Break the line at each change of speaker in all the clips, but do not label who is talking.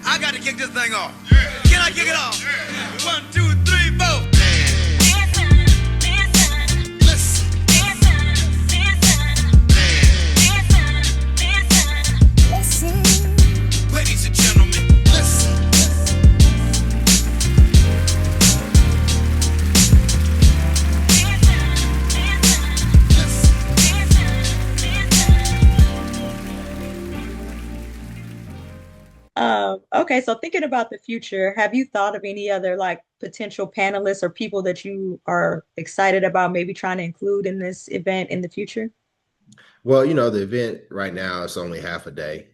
I got to kick this thing off. Can I kick it off? 1, 2, 3, 4. Ladies and gentlemen, listen.
Okay, so thinking about the future, have you thought of any other like potential panelists or people that you are excited about maybe trying to include in this event in the future?
Well, the event right now is only half a day.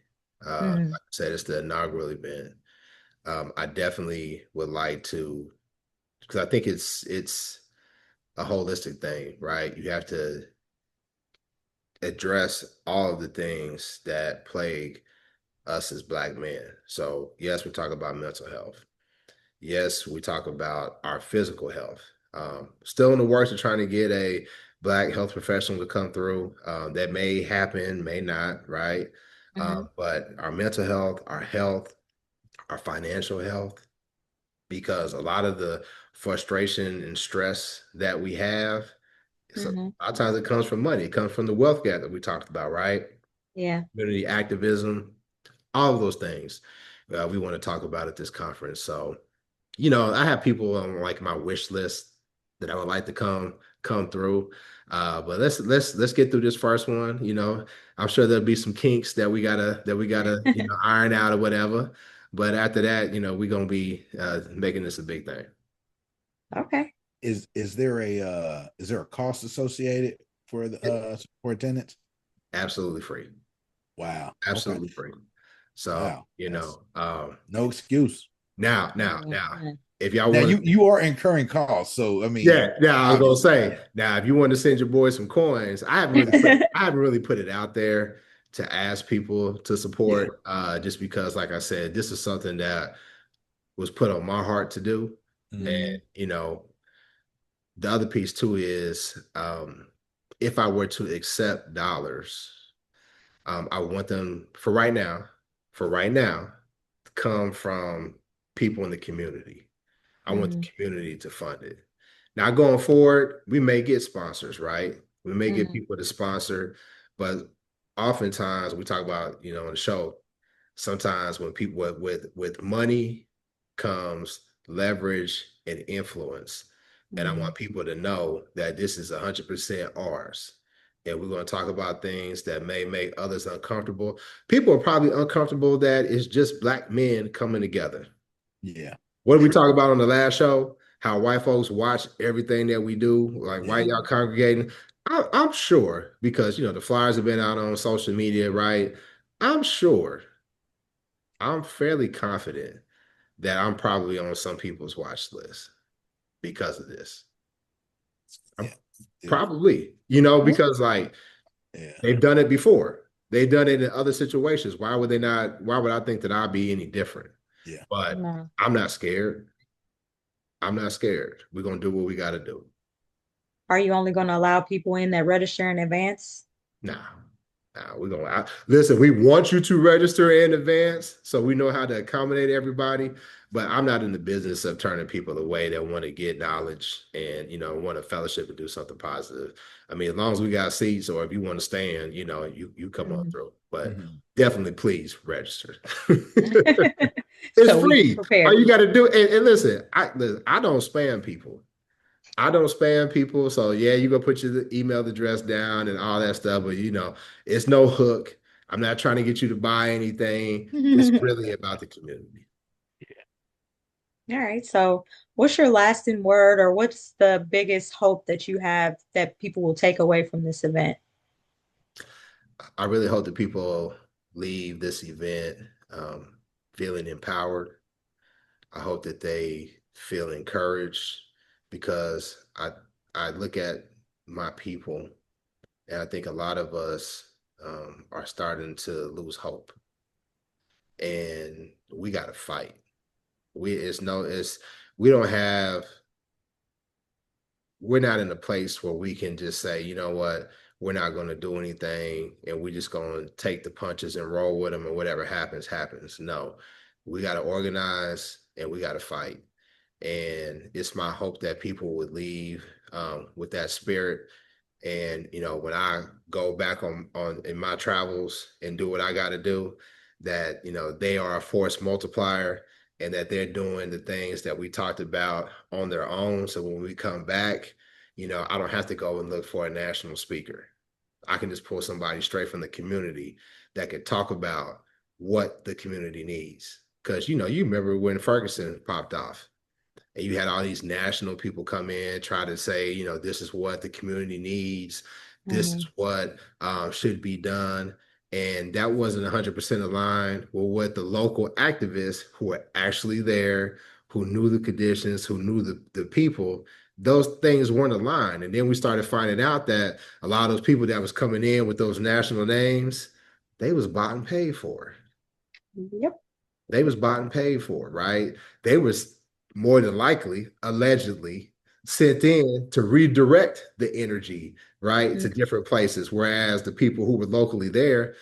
Mm,
Like I said, it's the inaugural event. I definitely would like to, because I think it's a holistic thing, right? You have to address all of the things that plague us as Black men. So yes, we talk about mental health. Yes, we talk about our physical health. Still in the works of trying to get a Black health professional to come through. That may happen, may not, right?
hmm
But our mental health, our financial health, because a lot of the frustration and stress that we have, so
hmm
a lot of times it comes from money. It comes from the wealth gap that we talked about, right?
Yeah.
Community activism, all of those things we want to talk about at this conference. So, I have people on like my wish list that I would like to come through. But let's get through this first one. I'm sure there'll be some kinks that we gotta iron out or whatever. But after that, we're gonna be making this a big thing.
Okay.
Is there a cost associated for attendance?
Absolutely free.
Wow. Okay.
Absolutely free. So,
Wow. That's no
um,
excuse.
now,
Mhm.
if y'all
Now
want
you are incurring costs, so I mean,
yeah, I was gonna
obviously.
say now if you want to send your boys some coins, I haven't really put it out there to ask people to
Yeah.
support, just because, like I said, this is something that was put on my heart to do.
Mhm.
And the other piece too is, if I were to accept dollars, I want them for right now, to come from people in the community. I want the
Mhm.
community to fund it. Now, going forward, we may get sponsors, right? We may get
Mhm.
people to sponsor, but oftentimes we talk about, on the show, sometimes when people with money comes leverage and influence. And I
Mhm.
want people to know that this is 100% ours. And we're going to talk about things that may make others uncomfortable. People are probably uncomfortable that it's just Black men coming together.
Yeah.
What did we
True.
talk about on the last show? How white folks watch everything that we do, like why
Yeah.
y'all congregating. I'm sure because the flyers have been out on social media, right? I'm sure, I'm fairly confident that I'm probably on some people's watch list because of this. I'm
Yeah. It-
probably,
Yeah.
because like
yeah.
they've done it before. They've done it in other situations. Why would they not? Why would I think that I'd be any different?
Yeah.
But
No.
I'm not scared. I'm not scared. We're gonna do what we gotta do.
Are you only going to allow people in that register in advance?
Nah, we're gonna listen. We want you to register in advance so we know how to accommodate everybody. But I'm not in the business of turning people away that want to get knowledge and want a fellowship and do something positive. I mean, as long as we got seats, or if you want to stand, you come on
Mhm.
through. But
Mhm.
definitely, please register. It's
So we can
free. All
prepare.
you got to do, and listen, I don't spam people. I don't spam people. So yeah, you go put your email address down and all that stuff, but it's no hook. I'm not trying to get you to buy anything. It's really about the community.
All right. So, what's your lasting word, or what's the biggest hope that you have that people will take away from this event?
I really hope that people leave this event feeling empowered. I hope that they feel encouraged because I look at my people and I think a lot of us are starting to lose hope, and we got to fight. We don't have, we're not in a place where we can just say, you know what, we're not going to do anything and we're just going to take the punches and roll with them and whatever happens, happens. No, We got to organize and we got to fight. And it's my hope that people would leave with that spirit. And when I go back on in my travels and do what I got to do, that they are a force multiplier and that they're doing the things that we talked about on their own. So when we come back, I don't have to go and look for a national speaker. I can just pull somebody straight from the community that could talk about what the community needs. Because you remember when Ferguson popped off and you had all these national people come in try to say, this is what the community needs, this
Mhm.
is what should be done, and that wasn't 100% aligned with what the local activists who were actually there, who knew the conditions, who knew the people, those things weren't aligned. And then we started finding out that a lot of those people that was coming in with those national names, they was bought and paid for.
Yep.
They was bought and paid for, right? They was more than likely, allegedly, sent in to redirect the energy, right, to
Mm.
different places. Whereas the people who were locally there,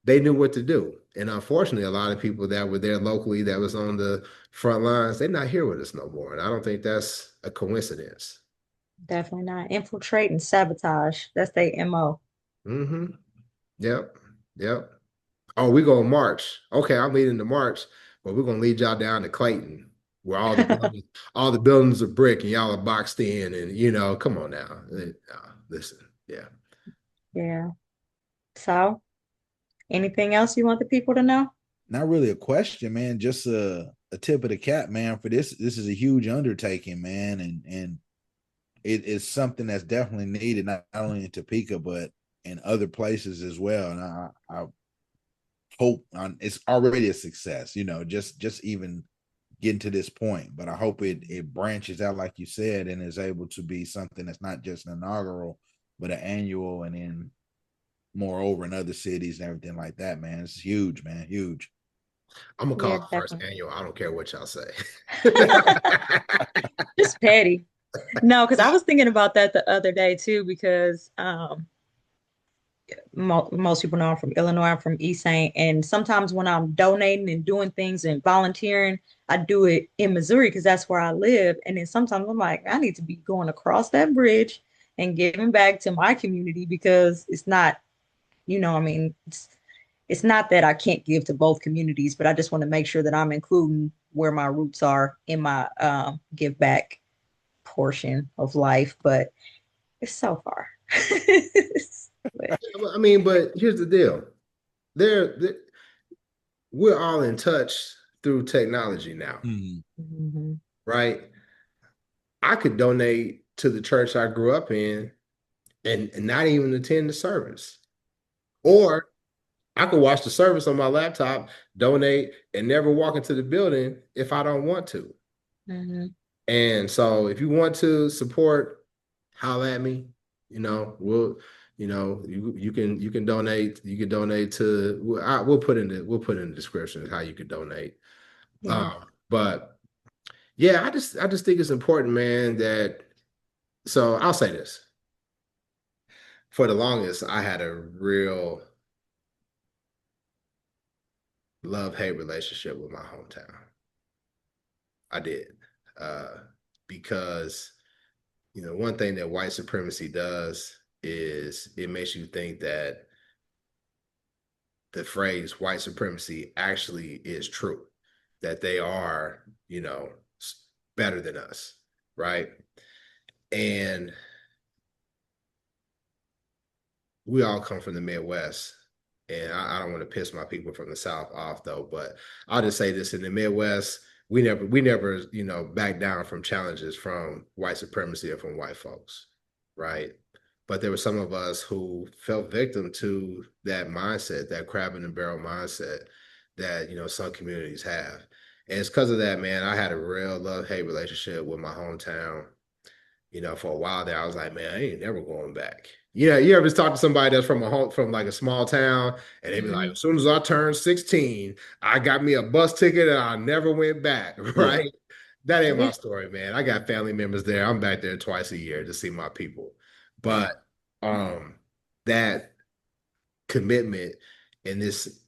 they knew what to do. And unfortunately, a lot of people that were there locally that was on the front lines, they're not here with us no more. And I don't think that's a coincidence.
Definitely not. Infiltrate and sabotage. That's their MO.
Mm-hmm. Yep. Yep. Oh, we gonna march. Okay, I'm leading the march, but we're gonna lead y'all down to Clayton, where all the buildings are brick and y'all are boxed in, and come on now. Listen, yeah.
Yeah. So, anything else you want the people to know?
Not really a question, man. Just a tip of the cap, man. For this is a huge undertaking, man, and it is something that's definitely needed, not only in Topeka but in other places as well. And I hope it's already a success, just even getting to this point. But I hope it branches out, like you said, and is able to be something that's not just an inaugural, but an annual, and then moreover in other cities and everything like that, man. It's huge, man. Huge.
I'm gonna call
Yeah,
it first
definitely.
annual. I don't care what y'all say.
Just petty. No, because I was thinking about that the other day too, because most people know I'm from Illinois. I'm from East Saint, and sometimes when I'm donating and doing things and volunteering, I do it in Missouri because that's where I live. And then sometimes I'm like, I need to be going across that bridge and giving back to my community because it's not, I mean, it's not that I can't give to both communities, but I just want to make sure that I'm including where my roots are in my give back portion of life. But it's so far. But,
I mean, but here's the deal. There, we're all in touch through technology now,
mhm.
right? I could donate to the church I grew up in and not even attend the service. Or I could watch the service on my laptop, donate, and never walk into the building if I don't want to.
Mhm.
And so if you want to support, holler at me. We'll, you can donate. You can donate to. We'll put in the description how you could donate.
Yeah.
But yeah, I just think it's important, man. So I'll say this. For the longest, I had a real love-hate relationship with my hometown. I did. Uh, because, one thing that white supremacy does is it makes you think that the phrase white supremacy actually is true, that they are, better than us, right? And we all come from the Midwest. And I don't want to piss my people from the South off though, but I'll just say this: in the Midwest, we never, back down from challenges from white supremacy or from white folks, right? But there were some of us who fell victim to that mindset, that crab in the barrel mindset that some communities have. And it's because of that, man. I had a real love-hate relationship with my hometown. For a while there, I was like, man, I ain't never going back. You ever talk to somebody that's from like a small town, and they be like,
Mhm.
as soon as I turned 16, I got me a bus ticket and I never went back,
Yeah.
right? That ain't my
We
story, man. I got family members there. I'm back there twice a year to see my people.
Yeah.
But that commitment and this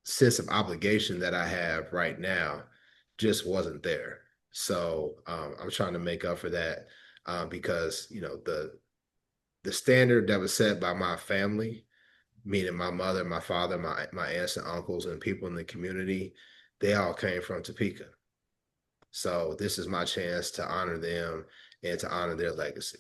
sense of obligation that I have right now just wasn't there. So I'm trying to make up for that because the standard that was set by my family, meaning my mother, my father, my aunts and uncles, and people in the community, they all came from Topeka. So this is my chance to honor them and to honor their legacy.